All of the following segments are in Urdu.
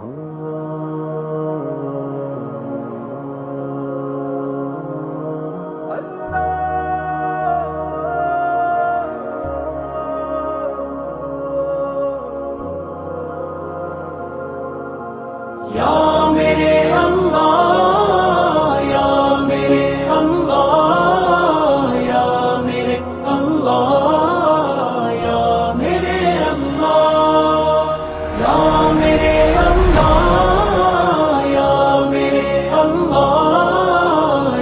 یا میرے اللہ، یا میرے اللہ، یا میرے اللہ، یا میرے اللہ، یا میرے اللہ، یا میرے اللہ،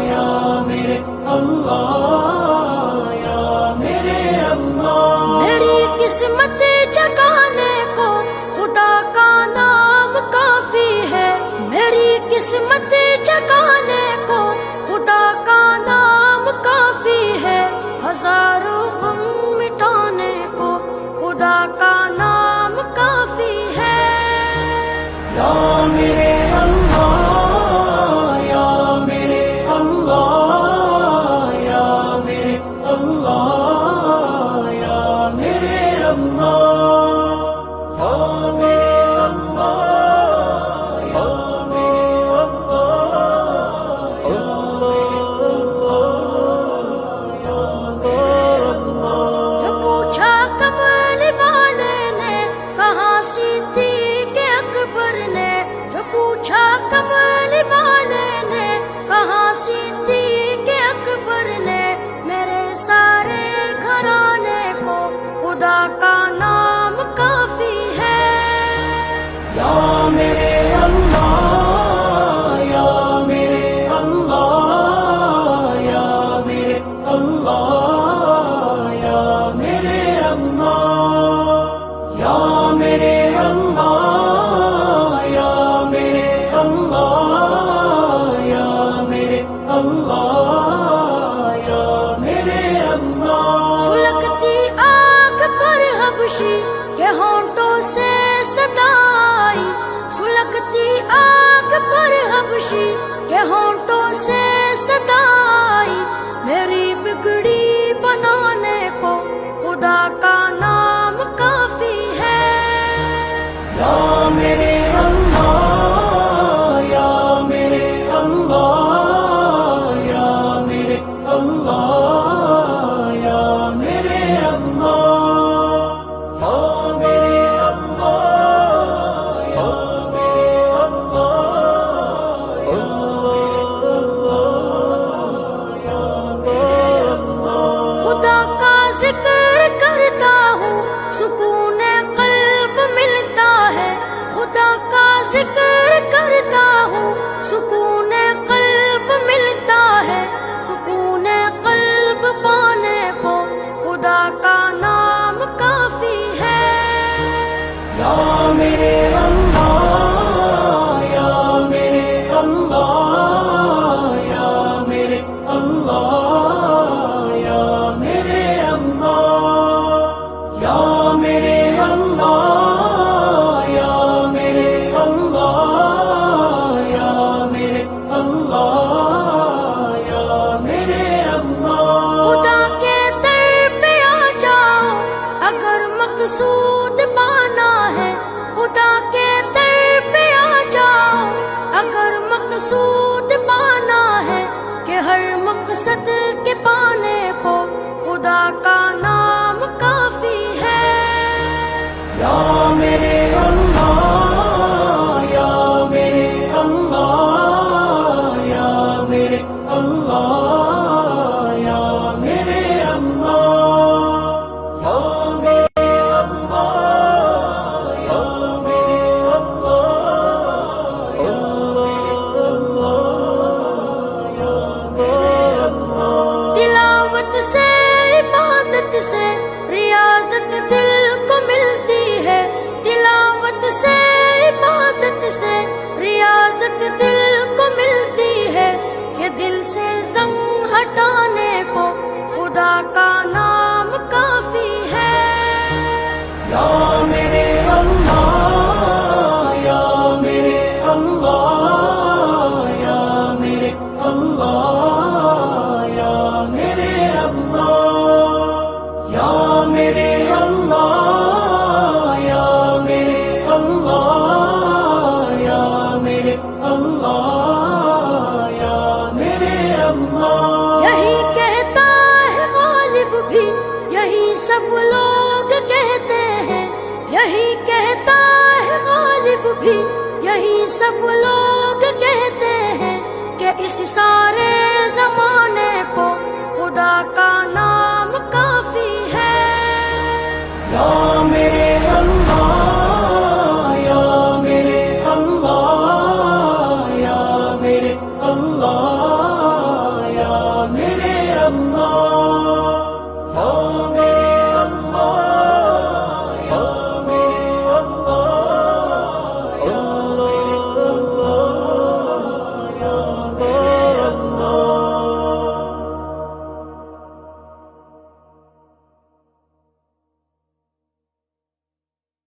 یا میرے اللہ، یا میرے اللہ۔ میری قسمت جگانے کو خدا کا نام کافی ہے، میری قسمت جگانے کو خدا کا نام کافی ہے، ہزاروں غم مٹانے کو خدا کا نام کافی ہے۔ یا میرے اللہ، یا میرے اللہ، یا میرے اللہ، یا میرے اللہ، یا میرے اللہ، یا میرے اللہ، یا میرے اللہ۔ جو پوچھا کملی والے نے کہاں سی تھی کہ اکبر نے، جو پوچھا کملی والے نے کہاں سی تھی کہ اکبر نے، میرے سارے گھرانے کو خدا کا نام کافی ہے۔ یا میرے اللہ، یا میرے اللہ، یا میرے اللہ، یا میرے اللہ، یا میرے اللہ، یا میرے اللہ، یا میرے اللہ، یا میرے اللہ۔ سلگتی آگ پر حبشی کے ہونٹوں سے صدا آئی، سلگتی آگ پر حبشی کے ہونٹوں سے صدا آئی، میری بگڑی بنانے کو خدا کا نام کافی ہے۔ یا میرے اللہ، یا میرے اللہ، یا میرے اللہ، یا میرے اللہ، یا میرے اللہ، یا میرے اللہ، یا میرے اللہ۔ خدا کا ذکر کرتا ہوں سکون قلب ملتا ہے، خدا کا ذکر کرتا ہوں سکون قلب ملتا ہے، سکون قلب پانے کو خدا کا نام کافی ہے۔ یا میرے اللہ، یا میرے اللہ، یا میرے اللہ، یا میرے اللہ، یا میرے اللہ، یا میرے اللہ، یا میرے اللہ، یا میرے اللہ۔ خدا کے در پہ آ جاؤ اگر مقصود پانا ہے، خدا کے در پہ آ جاؤ اگر مقصود پانا ہے، کہ ہر مقصد کے پانے کو خدا کا نام کافی ہے۔ یا میرے اللہ، یا میرے اللہ، یا میرے اللہ، یا میرے اللہ، یا میرے اللہ، یا میرے اللہ، یا میرے اللہ۔ تلاوت سے عبادت سے ریاضت دل کو ملتی ہے، تلاوت سے عبادت سے ریاضت دل کو ملتی ہے، کہ دل سے زنگ ہٹانے کو خدا کا نام کافی ہے۔ یا میرے اللہ، یا میرے اللہ، یا میرے اللہ، یا میرے اللہ، یا میرے اللہ، یا میرے اللہ، لوگ کہتے ہیں، یہی کہتا ہے غالب بھی، یہی سب لوگ کہتے ہیں کہ اس سارے زمانے کو خدا کا نام کافی ہے۔ یا میرے